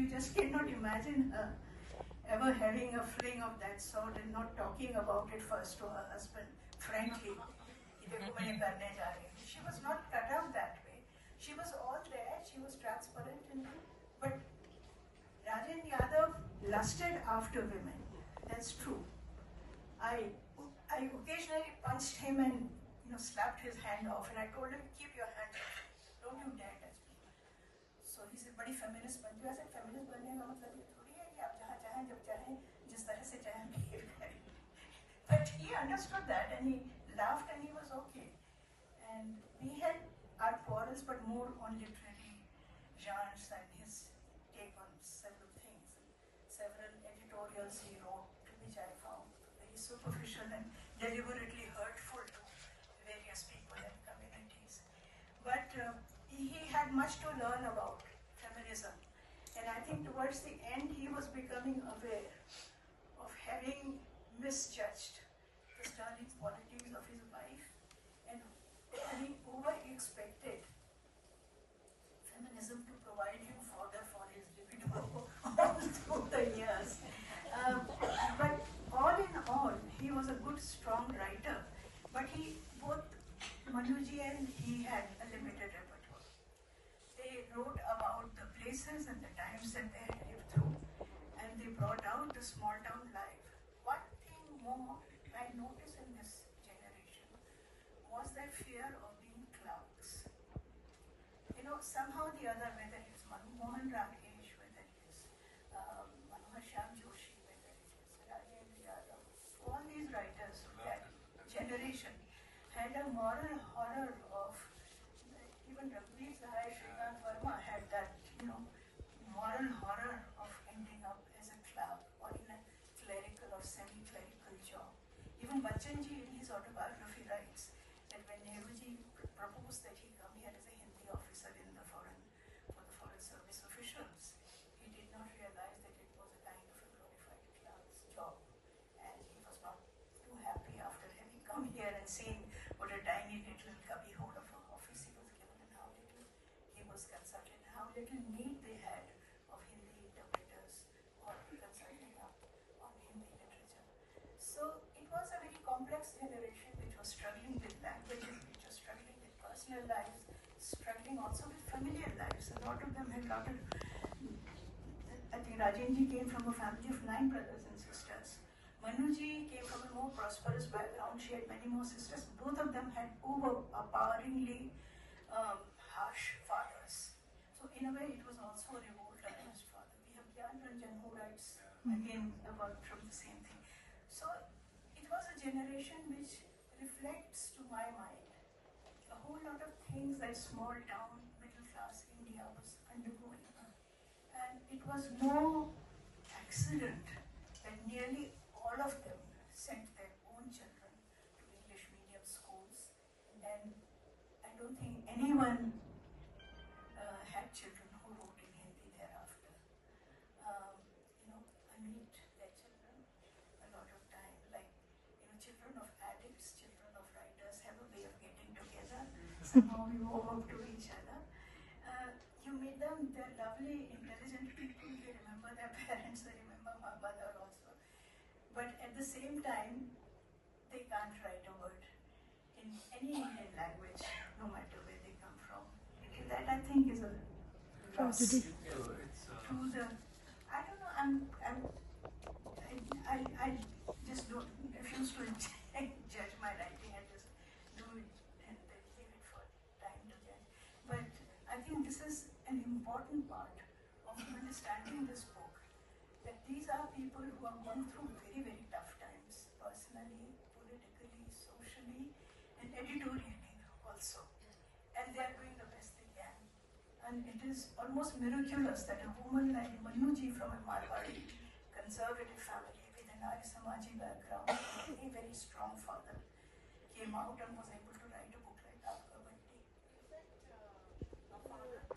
you just cannot imagine her ever having a fling of that sort and not talking about it first to her husband, frankly. She was not cut out that way. She was all there, she was transparent, but Rajan Yadav lusted after women. That's true. I occasionally punched him and slapped his hand off, and I told him, keep your hand off. Don't you dare touch me. So he said, बड़ी feminist बनती है. I said, feminist बनने का मतलब ये थोड़ी है कि आप जहाँ चाहें जब चाहें जिस तरह से चाहें behave करें. But he understood that and he laughed and he was okay. And we had our quarrels, but more on literary genres and his take on several things. Several editorials he wrote, which I found very superficial and deliberately hurtful to various people and communities. But he had much to learn about feminism. And I think towards the end, he was becoming aware of having misjudged the sterling qualities of his wife and having over-expected feminism to provide him fodder for his libido all through the years. But all in all, he was a good, strong writer. But both Manuji and he had a limited repertoire. They wrote about the places and the times that they had lived through, and they brought out the small town life. One thing more I noticed in this generation was their fear of being clerks. Somehow the other, whether it's Mohan Rakesh, whether it is Manohar Shyam Joshi, whether it is Rajendra Yadav, all these writers of that generation had a moral horror of, even Raghuveer Sahai, Shrikant Verma had that, moral horror of ending up as a clerk or in a clerical or semi-clerical job. Even Bachchanji in his autobiography writes that when Nehruji proposed that he come here as a Hindi officer for the foreign service officials, he did not realize that it was a kind of a glorified clerk's job, and he was not too happy after having come here and seen what a tiny little cubbyhole of an office he was given and how little he was consulted, how little need they had of Hindi interpreters or consulting up on Hindi literature. So it was a very complex generation which was struggling with languages, which was struggling with personal lives, struggling also with familial lives. A lot of them had I think Rajenji came from a family of 9 brothers and sisters. Manuji came from a more prosperous background. She had many more sisters. Both of them had overpoweringly harsh fathers. So in a way, it was also a revolt against father. We have Gyan Ranjan who writes again about from the same thing. So it was a generation which reflects, to my mind, a whole lot of things that small town, middle class India was undergoing. And it was no accident that nearly all of them sent their own children to English medium schools. And I don't think anyone had children who wrote in Hindi thereafter. I meet their children a lot of time, like, children of addicts, children of writers have a way of getting together. Somehow we warm up to each other. You meet them, they're lovely, intelligent people, they remember their parents, they remember my mother also. But at the same time, they can't write a word in any Indian language, no matter where they come from. That I think is a loss to the, I don't know, I just don't refuse to judge my writing. I just do it and then leave it for time to judge. But I think this is an important part of understanding this book, that these are people who have gone through very, very tough times, personally, politically, socially, and editorially also. And they are doing the best they can. And it is almost miraculous that a woman like Manuji from a Marwari conservative family with an Arya Samaji background, a very strong father, came out and was able